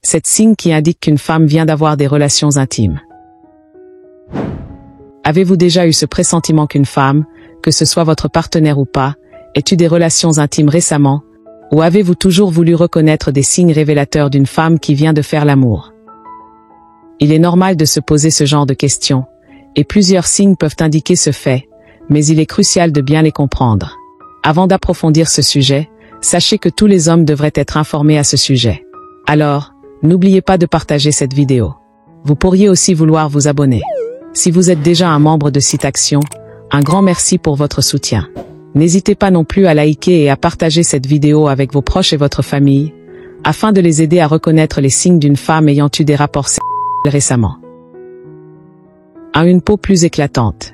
C'est signe qui indique qu'une femme vient d'avoir des relations intimes. Avez-vous déjà eu ce pressentiment qu'une femme, que ce soit votre partenaire ou pas, ait eu des relations intimes récemment, ou avez-vous toujours voulu reconnaître des signes révélateurs d'une femme qui vient de faire l'amour? Il est normal de se poser ce genre de questions, et plusieurs signes peuvent indiquer ce fait, mais il est crucial de bien les comprendre. Avant d'approfondir ce sujet, sachez que tous les hommes devraient être informés à ce sujet. Alors, n'oubliez pas de partager cette vidéo. Vous pourriez aussi vouloir vous abonner. Si vous êtes déjà un membre de Citaction, un grand merci pour votre soutien. N'hésitez pas non plus à liker et à partager cette vidéo avec vos proches et votre famille, afin de les aider à reconnaître les signes d'une femme ayant eu des rapports sexuels récemment. Une peau plus éclatante.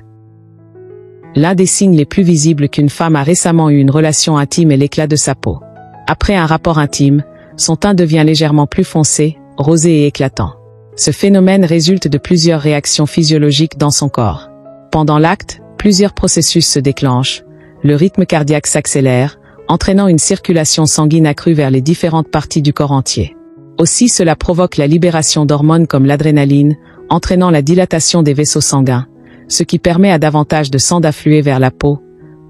L'un des signes les plus visibles qu'une femme a récemment eu une relation intime est l'éclat de sa peau. Après un rapport intime, son teint devient légèrement plus foncé, rosé et éclatant. Ce phénomène résulte de plusieurs réactions physiologiques dans son corps. Pendant l'acte, plusieurs processus se déclenchent, le rythme cardiaque s'accélère, entraînant une circulation sanguine accrue vers les différentes parties du corps entier. Aussi cela provoque la libération d'hormones comme l'adrénaline, entraînant la dilatation des vaisseaux sanguins, ce qui permet à davantage de sang d'affluer vers la peau,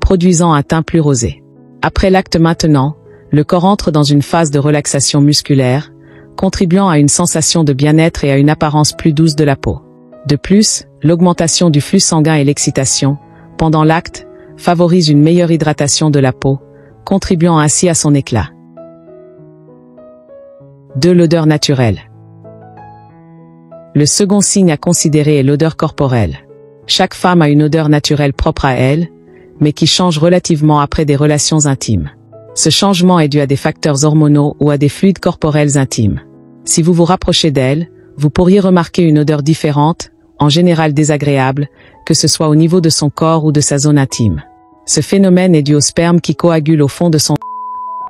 produisant un teint plus rosé. Après l'acte maintenant, le corps entre dans une phase de relaxation musculaire, contribuant à une sensation de bien-être et à une apparence plus douce de la peau. De plus, l'augmentation du flux sanguin et l'excitation, pendant l'acte, favorise une meilleure hydratation de la peau, contribuant ainsi à son éclat. 2. L'odeur naturelle. Le second signe à considérer est l'odeur corporelle. Chaque femme a une odeur naturelle propre à elle, mais qui change relativement après des relations intimes. Ce changement est dû à des facteurs hormonaux ou à des fluides corporels intimes. Si vous vous rapprochez d'elle, vous pourriez remarquer une odeur différente, en général désagréable, que ce soit au niveau de son corps ou de sa zone intime. Ce phénomène est dû au sperme qui coagule au fond de son.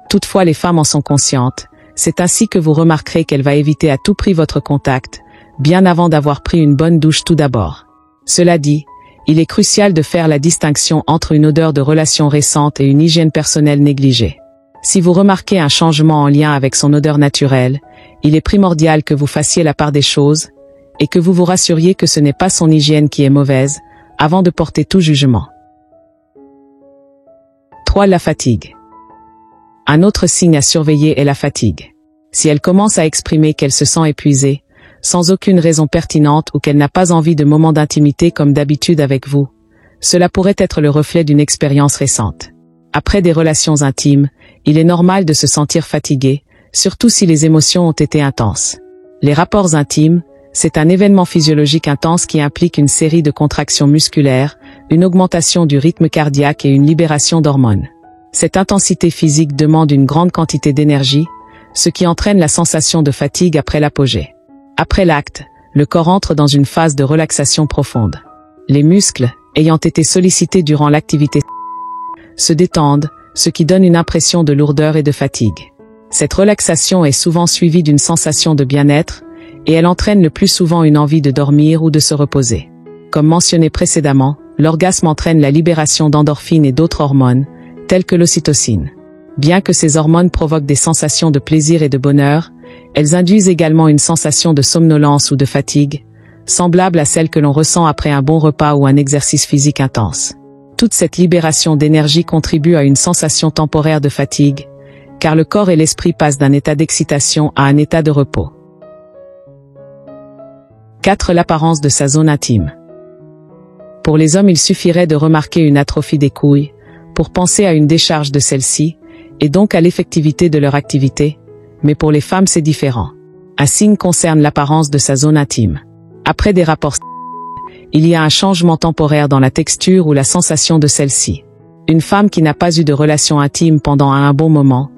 Toutefois, les femmes en sont conscientes. C'est ainsi que vous remarquerez qu'elle va éviter à tout prix votre contact, bien avant d'avoir pris une bonne douche tout d'abord. Cela dit, il est crucial de faire la distinction entre une odeur de relation récente et une hygiène personnelle négligée. Si vous remarquez un changement en lien avec son odeur naturelle, il est primordial que vous fassiez la part des choses, et que vous vous rassuriez que ce n'est pas son hygiène qui est mauvaise, avant de porter tout jugement. 3. La fatigue. Un autre signe à surveiller est la fatigue. Si elle commence à exprimer qu'elle se sent épuisée, sans aucune raison pertinente ou qu'elle n'a pas envie de moments d'intimité comme d'habitude avec vous, cela pourrait être le reflet d'une expérience récente. Après des relations intimes, il est normal de se sentir fatigué, surtout si les émotions ont été intenses. Les rapports intimes, c'est un événement physiologique intense qui implique une série de contractions musculaires, une augmentation du rythme cardiaque et une libération d'hormones. Cette intensité physique demande une grande quantité d'énergie, ce qui entraîne la sensation de fatigue après l'apogée. Après l'acte, le corps entre dans une phase de relaxation profonde. Les muscles, ayant été sollicités durant l'activité, se détendent, ce qui donne une impression de lourdeur et de fatigue. Cette relaxation est souvent suivie d'une sensation de bien-être, et elle entraîne le plus souvent une envie de dormir ou de se reposer. Comme mentionné précédemment, l'orgasme entraîne la libération d'endorphines et d'autres hormones, telles que l'ocytocine. Bien que ces hormones provoquent des sensations de plaisir et de bonheur, elles induisent également une sensation de somnolence ou de fatigue, semblable à celle que l'on ressent après un bon repas ou un exercice physique intense. Toute cette libération d'énergie contribue à une sensation temporaire de fatigue, car le corps et l'esprit passent d'un état d'excitation à un état de repos. 4. L'apparence de sa zone intime. Pour les hommes, il suffirait de remarquer une atrophie des couilles, pour penser à une décharge de celle-ci, et donc à l'effectivité de leur activité, mais pour les femmes c'est différent. Un signe concerne l'apparence de sa zone intime. Après des rapports il y a un changement temporaire dans la texture ou la sensation de celle-ci. Une femme qui n'a pas eu de relation intime pendant un bon moment,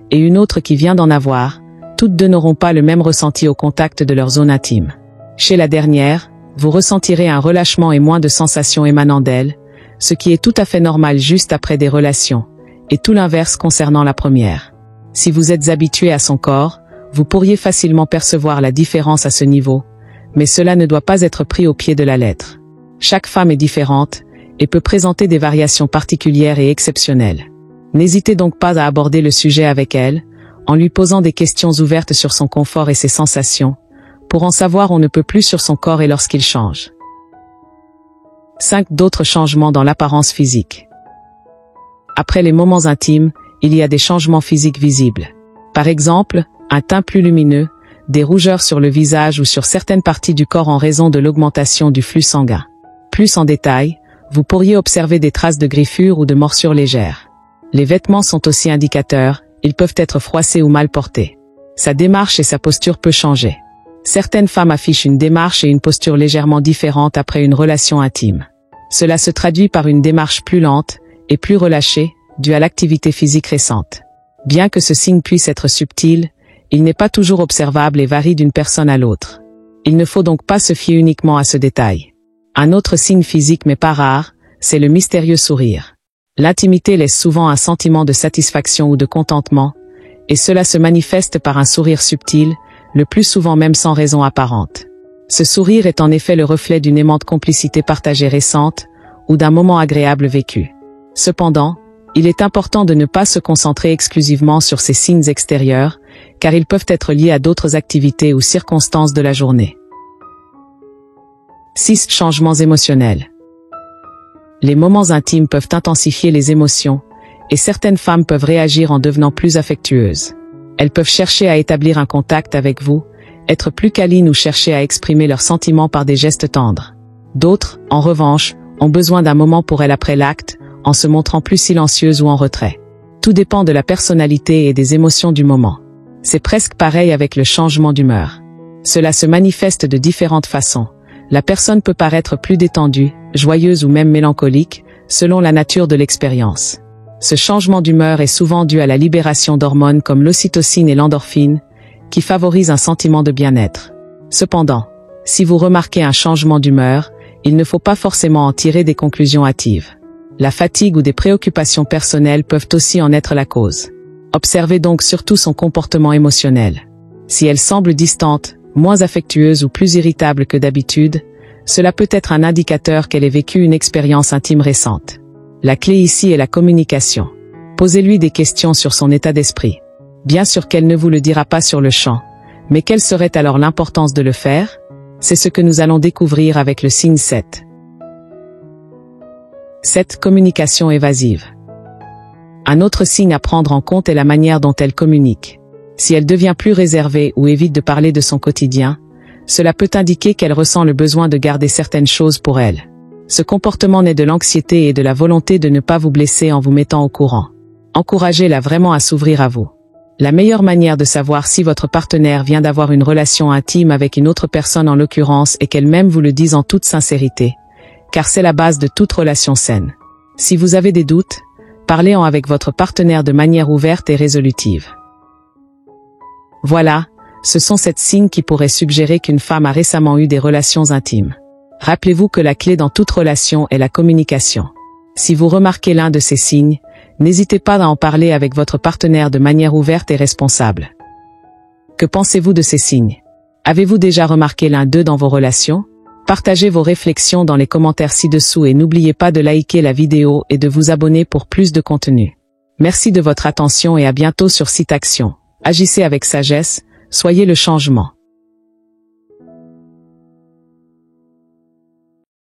et une autre qui vient d'en avoir, toutes deux n'auront pas le même ressenti au contact de leur zone intime. Chez la dernière, vous ressentirez un relâchement et moins de sensations émanant d'elle, ce qui est tout à fait normal juste après des relations, et tout l'inverse concernant la première. Si vous êtes habitué à son corps, vous pourriez facilement percevoir la différence à ce niveau, mais cela ne doit pas être pris au pied de la lettre. Chaque femme est différente, et peut présenter des variations particulières et exceptionnelles. N'hésitez donc pas à aborder le sujet avec elle, en lui posant des questions ouvertes sur son confort et ses sensations, pour en savoir on ne peut plus sur son corps et lorsqu'il change. 5 d'autres changements dans l'apparence physique. Après les moments intimes, il y a des changements physiques visibles. Par exemple, un teint plus lumineux, des rougeurs sur le visage ou sur certaines parties du corps en raison de l'augmentation du flux sanguin. Plus en détail, vous pourriez observer des traces de griffures ou de morsures légères. Les vêtements sont aussi indicateurs, ils peuvent être froissés ou mal portés. Sa démarche et sa posture peuvent changer. Certaines femmes affichent une démarche et une posture légèrement différentes après une relation intime. Cela se traduit par une démarche plus lente et plus relâchée, due à l'activité physique récente. Bien que ce signe puisse être subtil, il n'est pas toujours observable et varie d'une personne à l'autre. Il ne faut donc pas se fier uniquement à ce détail. Un autre signe physique mais pas rare, c'est le mystérieux sourire. L'intimité laisse souvent un sentiment de satisfaction ou de contentement, et cela se manifeste par un sourire subtil, le plus souvent même sans raison apparente. Ce sourire est en effet le reflet d'une aimante complicité partagée récente, ou d'un moment agréable vécu. Cependant, il est important de ne pas se concentrer exclusivement sur ces signes extérieurs, car ils peuvent être liés à d'autres activités ou circonstances de la journée. 6 changements émotionnels. Les moments intimes peuvent intensifier les émotions, et certaines femmes peuvent réagir en devenant plus affectueuses. Elles peuvent chercher à établir un contact avec vous, être plus câlines ou chercher à exprimer leurs sentiments par des gestes tendres. D'autres, en revanche, ont besoin d'un moment pour elles après l'acte, en se montrant plus silencieuses ou en retrait. Tout dépend de la personnalité et des émotions du moment. C'est presque pareil avec le changement d'humeur. Cela se manifeste de différentes façons. La personne peut paraître plus détendue, joyeuse ou même mélancolique, selon la nature de l'expérience. Ce changement d'humeur est souvent dû à la libération d'hormones comme l'ocytocine et l'endorphine, qui favorisent un sentiment de bien-être. Cependant, si vous remarquez un changement d'humeur, il ne faut pas forcément en tirer des conclusions hâtives. La fatigue ou des préoccupations personnelles peuvent aussi en être la cause. Observez donc surtout son comportement émotionnel. Si elle semble distante, moins affectueuse ou plus irritable que d'habitude, cela peut être un indicateur qu'elle ait vécu une expérience intime récente. La clé ici est la communication. Posez-lui des questions sur son état d'esprit. Bien sûr qu'elle ne vous le dira pas sur le champ, mais quelle serait alors l'importance de le faire? C'est ce que nous allons découvrir avec le signe 7. 7. Communication évasive. Un autre signe à prendre en compte est la manière dont elle communique. Si elle devient plus réservée ou évite de parler de son quotidien, cela peut indiquer qu'elle ressent le besoin de garder certaines choses pour elle. Ce comportement naît de l'anxiété et de la volonté de ne pas vous blesser en vous mettant au courant. Encouragez-la vraiment à s'ouvrir à vous. La meilleure manière de savoir si votre partenaire vient d'avoir une relation intime avec une autre personne en l'occurrence est qu'elle-même vous le dise en toute sincérité, car c'est la base de toute relation saine. Si vous avez des doutes, parlez-en avec votre partenaire de manière ouverte et résolutive. Voilà, ce sont 7 signes qui pourraient suggérer qu'une femme a récemment eu des relations intimes. Rappelez-vous que la clé dans toute relation est la communication. Si vous remarquez l'un de ces signes, n'hésitez pas à en parler avec votre partenaire de manière ouverte et responsable. Que pensez-vous de ces signes? Avez-vous déjà remarqué l'un d'eux dans vos relations? Partagez vos réflexions dans les commentaires ci-dessous et n'oubliez pas de liker la vidéo et de vous abonner pour plus de contenu. Merci de votre attention et à bientôt sur Site Action. Agissez avec sagesse, soyez le changement.